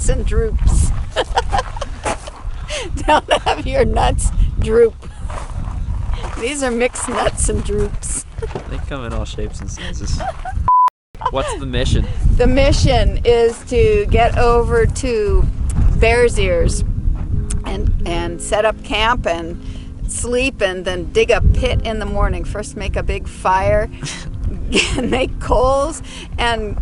nuts and droops. Don't have your nuts droop. These are mixed nuts and droops. They come in all shapes and sizes. What's the mission? The mission is to get over to Bears Ears and set up camp and sleep, and then dig a pit in the morning. First make a big fire, make coals, and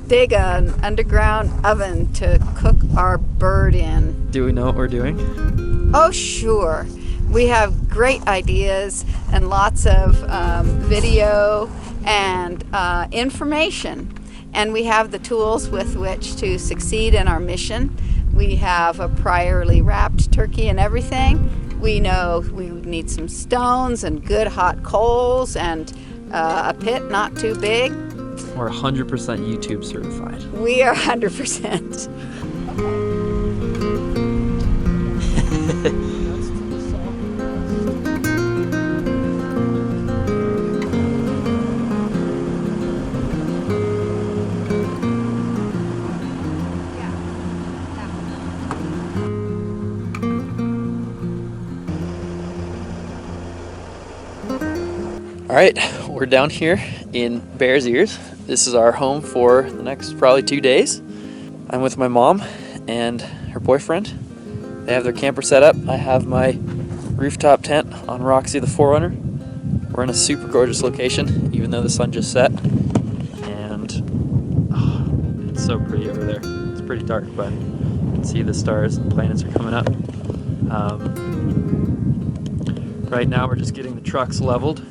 dig an underground oven to cook our bird in. Do we know what we're doing? Oh, sure. We have great ideas and lots of video and information. And we have the tools with which to succeed in our mission. We have a priorly wrapped turkey and everything. We know we need some stones and good hot coals and a pit not too big. We're 100% YouTube certified. We are 100%. All right, we're down here in Bears Ears. This is our home for the next probably 2 days. I'm with my mom and her boyfriend. They have their camper set up. I have my rooftop tent on Roxy the 4Runner. We're in a super gorgeous location, even though the sun just set. And it's so pretty over there. It's pretty dark, but you can see the stars and planets are coming up. Right now we're just getting the trucks leveled.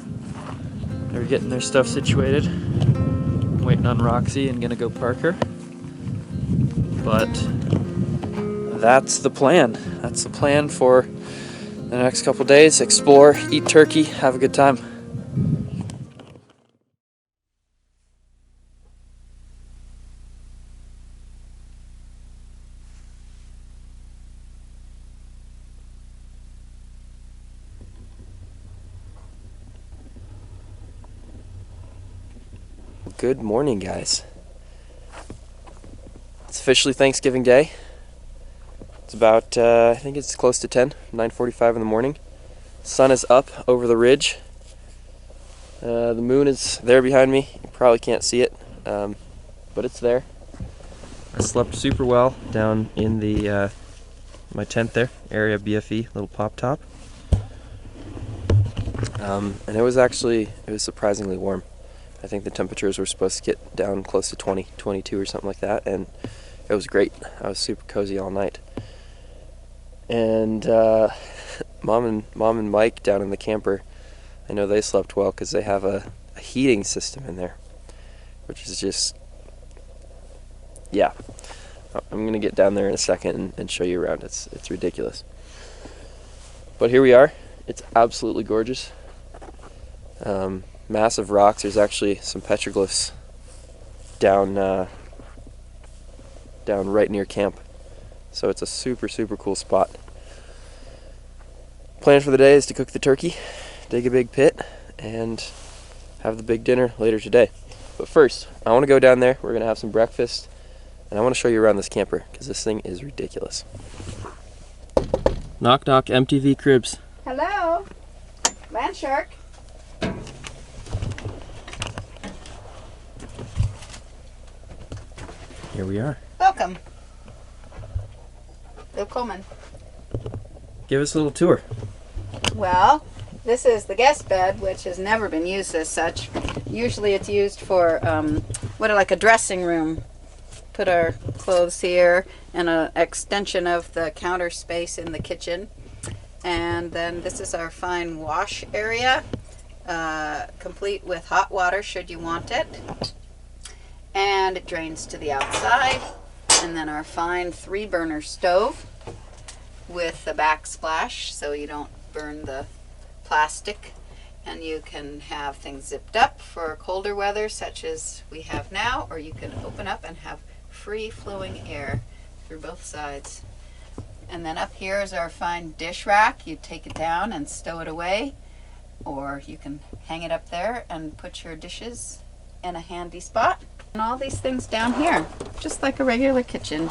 They're getting their stuff situated. I'm waiting on Roxy and gonna go park her. But that's the plan. That's the plan for the next couple days. Explore, eat turkey, have a good time. Good morning, guys. It's officially Thanksgiving Day. It's about, I think it's close to 9:45 in the morning. Sun is up over the ridge. The moon is there behind me. You probably can't see it, but it's there. I slept super well down in the my tent there, area BFE, little pop top. And it was surprisingly warm. I think the temperatures were supposed to get down close to 20, 22 or something like that, and it was great. I was super cozy all night. And Mom and Mike down in the camper, I know they slept well because they have a heating system in there, which is just, yeah. I'm going to get down there in a second and show you around. It's ridiculous. But here we are. It's absolutely gorgeous. Massive rocks. There's actually some petroglyphs down right near camp. So it's a super cool spot. Plan for the day is to cook the turkey, dig a big pit, and have the big dinner later today. But first, I want to go down there. We're going to have some breakfast, and I want to show you around this camper because this thing is ridiculous. Knock knock, MTV Cribs. Hello, Land Shark. Here we are. Welcome. Willkommen. Give us a little tour. Well, this is the guest bed, which has never been used as such. Usually it's used for like a dressing room. Put our clothes here and an extension of the counter space in the kitchen. And then this is our fine wash area, complete with hot water should you want it. And it drains to the outside. And then our fine 3-burner stove with a backsplash so you don't burn the plastic. And you can have things zipped up for colder weather such as we have now, or you can open up and have free flowing air through both sides. And then up here is our fine dish rack. You take it down and stow it away, or you can hang it up there and put your dishes in a handy spot. And all these things down here, just like a regular kitchen.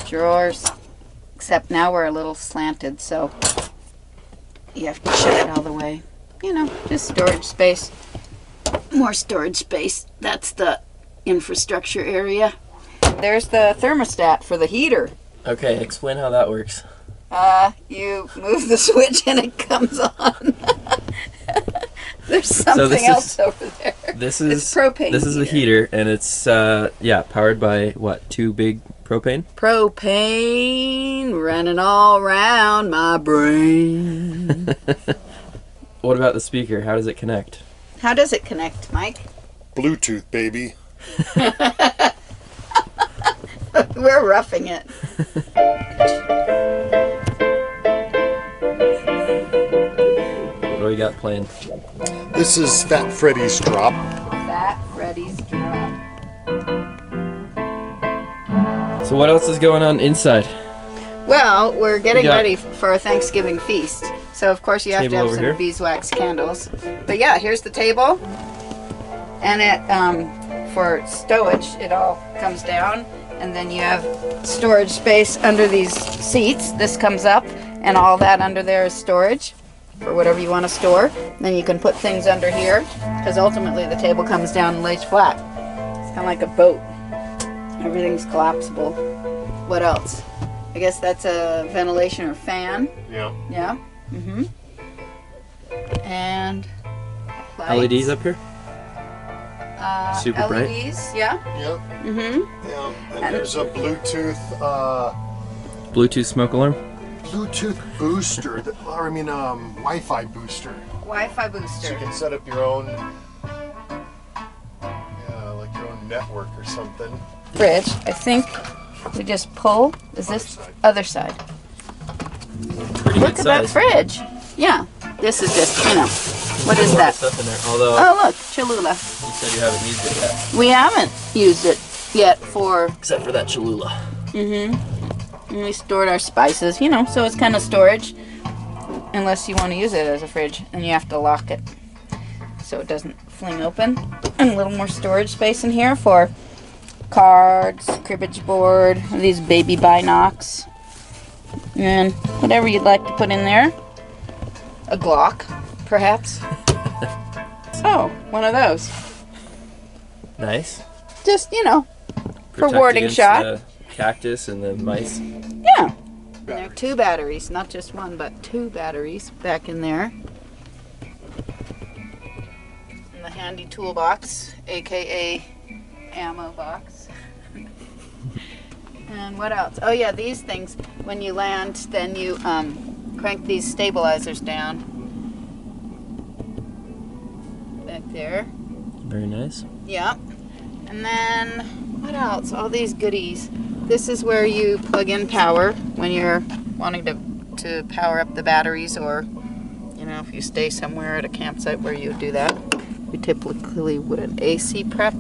Drawers, except now we're a little slanted, so you have to shut it all the way. You know, just storage space. More storage space. That's the infrastructure area. There's the thermostat for the heater. Okay, explain how that works. You move the switch and it comes on. There's something else over there. This is it's propane. This is the heater, and it's powered by what? 2 big propane? Propane running all around my brain. What about the speaker? How does it connect? How does it connect, Mike? Bluetooth, baby. We're roughing it. What do we got playing? This is Fat Freddy's Drop. Fat Freddy's Drop. So what else is going on inside? Well, we're getting We got- ready for our Thanksgiving feast. So, of course, you have to Table have over some here. beeswax candles. But yeah, here's the table. And it, for stowage, it all comes down. And then you have storage space under these seats. This comes up, and all that under there is storage for whatever you want to store. Then you can put things under here, because ultimately the table comes down and lays flat. It's kind of like a boat. Everything's collapsible. What else? I guess that's a ventilation or fan. Yeah. Yeah. Mm-hmm. And LEDs up here? Super bright. LEDs, yeah. Yeah. Mm-hmm. Yeah. And there's a Bluetooth Bluetooth smoke alarm? Bluetooth booster. Wi-Fi booster. Wi-Fi So you booster. can set up your own, like your own network or something. Fridge. I think we just pull. Is this other side? Pretty Look at that fridge. Yeah. This is just, what is that? Stuff in there. Although Oh, look, Cholula. you said you haven't used it yet, We haven't used it yet for. except for that Cholula. Mm-hmm. And we stored our spices, so it's kind of storage. Unless you want to use it as a fridge, and you have to lock it so it doesn't fling open. And a little more storage space in here for cards, cribbage board, these baby binocs, and whatever you'd like to put in there. A Glock, perhaps. Oh, one of those. Nice. Just, for Protect warding against shot. the cactus and the mice. Yeah. And there are 2 batteries, not just one, but 2 batteries back in there. And the handy toolbox, aka ammo box. And what else? Oh yeah, these things, when you land, then you crank these stabilizers down. Back there. Very nice. Yeah. And then, what else? All these goodies. This is where you plug in power when you're wanting to power up the batteries, or, if you stay somewhere at a campsite where you do that. We typically would an AC prep.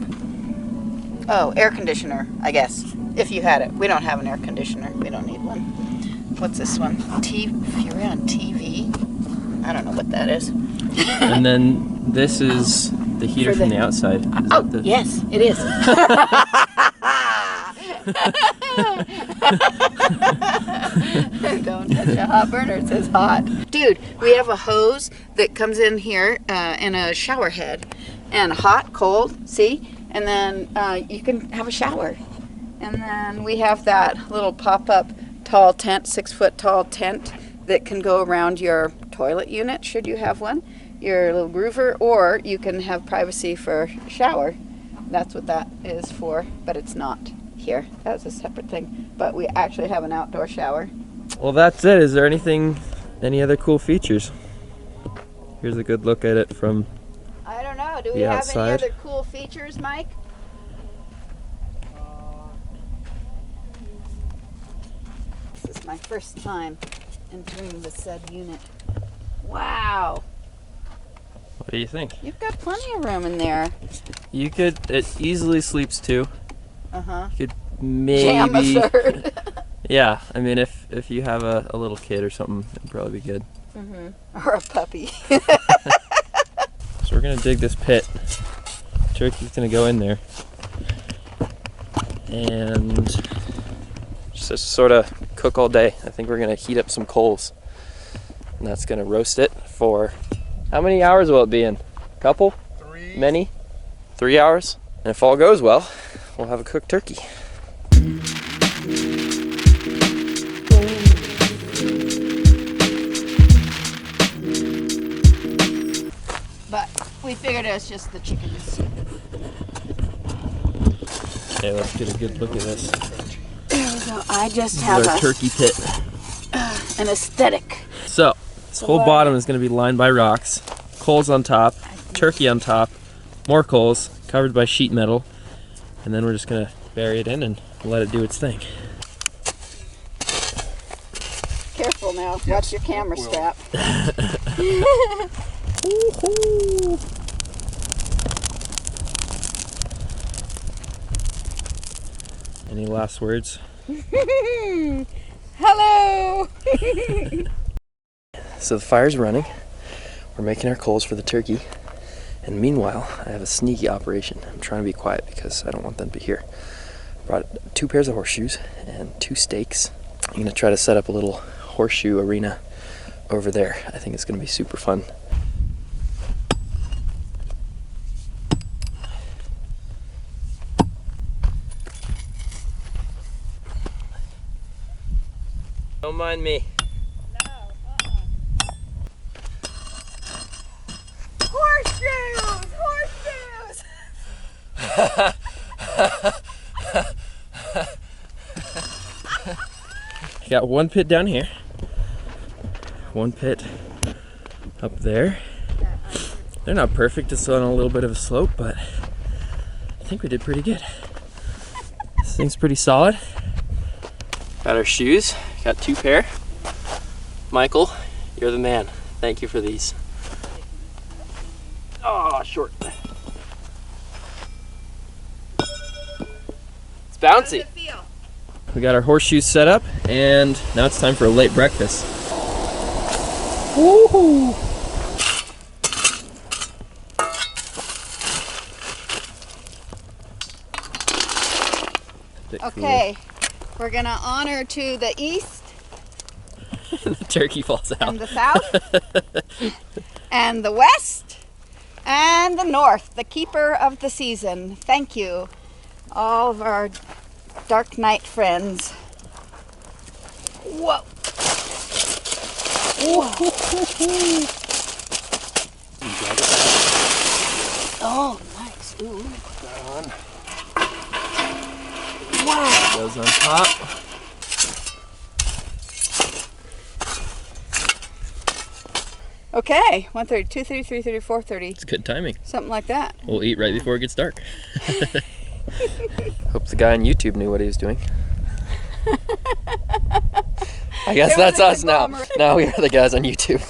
Oh, air conditioner, I guess, if you had it. We don't have an air conditioner. We don't need one. What's this one? If you're on TV, I don't know what that is. And then this is the heater For from the- the outside. Is Oh, that the- yes, it is. Don't touch a hot burner, it says hot. Dude, we have a hose that comes in here and a shower head. And hot, cold, see? And then you can have a shower. And then we have that little pop-up tall tent, 6-foot tall tent that can go around your toilet unit, should you have one, your little groover, or you can have privacy for shower. That's what that is for, but it's not here. That's a separate thing. But we actually have an outdoor shower. Well, that's it. Is there any other cool features? Here's a good look at it from. I don't know. Do we The have outside. any other cool features, Mike? This is my first time entering the said unit. Wow. What do you think? You've got plenty of room in there. It easily sleeps 2. Uh-huh. You could Jam a maybe. third. Yeah, I mean, if you have a little kid or something, it'd probably be good. Or a puppy. So we're gonna dig this pit. Turkey's gonna go in there. and just sort of cook all day. I think we're gonna heat up some coals, and that's gonna roast it for, how many hours will it be in? Couple? 3. Many? 3 hours? And if all goes well, we'll have a cooked turkey. But we figured it was just the chickens. Okay, let's get a good look at this. There we go. I just This have is our turkey pit. an aesthetic. So, this whole bottom is going to be lined by rocks, coals on top, turkey on top, more coals, covered by sheet metal, and then we're just going to bury it in and let it do its thing. Careful now. Watch your camera strap. Any last words? Hello! So the fire's running. We're making our coals for the turkey. And meanwhile, I have a sneaky operation. I'm trying to be quiet because I don't want them to hear. Brought 2 pairs of horseshoes and 2 stakes. I'm gonna try to set up a little horseshoe arena over there. I think it's gonna be super fun. Don't mind me. Horseshoes! Horseshoes! Got 1 pit down here, 1 pit up there. They're not perfect, it's on a little bit of a slope, but I think we did pretty good. This thing's pretty solid. Got our shoes, got 2 pair. Michael, you're the man. Thank you for these. Oh, short. It's bouncy. We got our horseshoes set up, and now it's time for a late breakfast. Woohoo! Okay, we're gonna honor to the east The turkey falls out. and the south and the west and the north, the keeper of the season. Thank you, all of our dark night friends. Whoa! Oh, nice. Ooh. Wow. Goes on top. Okay, 1:30, 2:30, 3:30, 4:30, It's good timing. something like that. We'll eat right before it gets dark. Hope the guy on YouTube knew what he was doing. I guess It that's was a us good now. bomber. Now we are the guys on YouTube.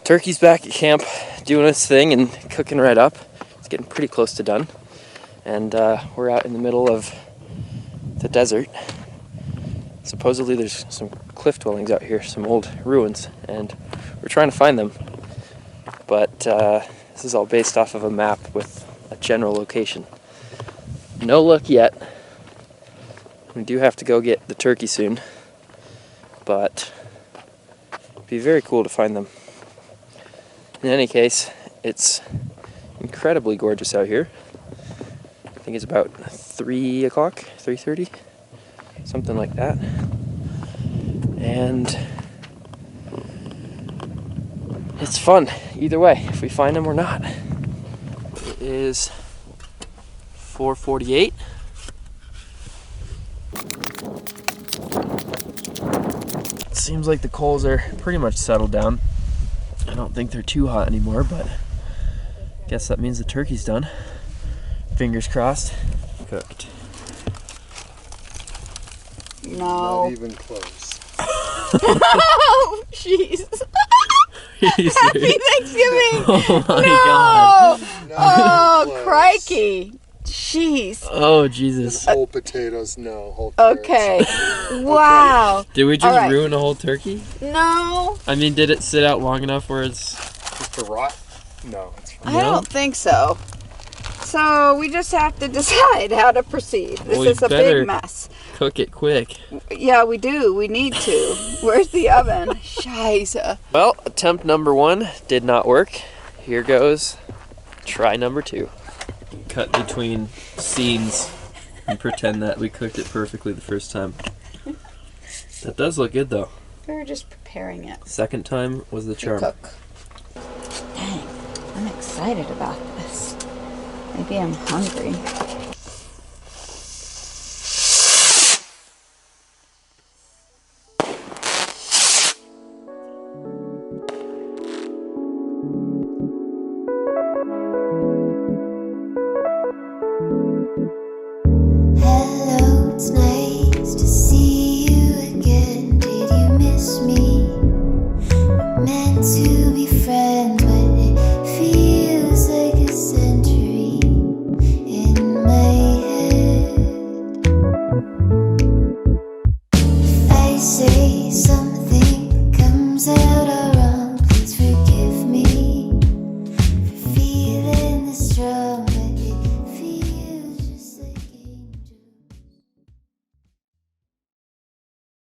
Turkey's back at camp doing its thing and cooking right up. It's getting pretty close to done. And we're out in the middle of the desert. Supposedly there's some cliff dwellings out here, some old ruins, and we're trying to find them. But this is all based off of a map with a general location. No luck yet. We do have to go get the turkey soon, but it'd be very cool to find them. In any case, it's incredibly gorgeous out here. I think it's about 3 o'clock, 3:30, something like that. And it's fun either way, if we find them or not. It is 4:48. It seems like the coals are pretty much settled down. I don't think they're too hot anymore, but I guess that means the turkey's done. Fingers crossed. Cooked. No. Not even close. Oh, jeez. Happy Thanksgiving! Oh my no! god. Not Oh, even close. crikey. Jeez. Oh, Jesus. Whole potatoes, no. Whole carrots. Okay. Wow. Did we just All right. ruin a whole turkey? No, I mean, did it sit out long enough where it's... Just to rot? No, it's fine. I don't think so. So we just have to decide how to proceed. This We is a better big mess. cook it quick. Yeah, we do. We need to. Where's the oven? Scheiße. Well, attempt number 1 did not work. Here goes try number 2. Cut between scenes and pretend that we cooked it perfectly the first time. That does look good though. We were just preparing it Second time was the to charm. cook. Dang, I'm excited about this. Maybe I'm hungry. Hello, it's nice to see you again. Did you miss me? We're meant to be friends, but it feels like a century in my head. If I say something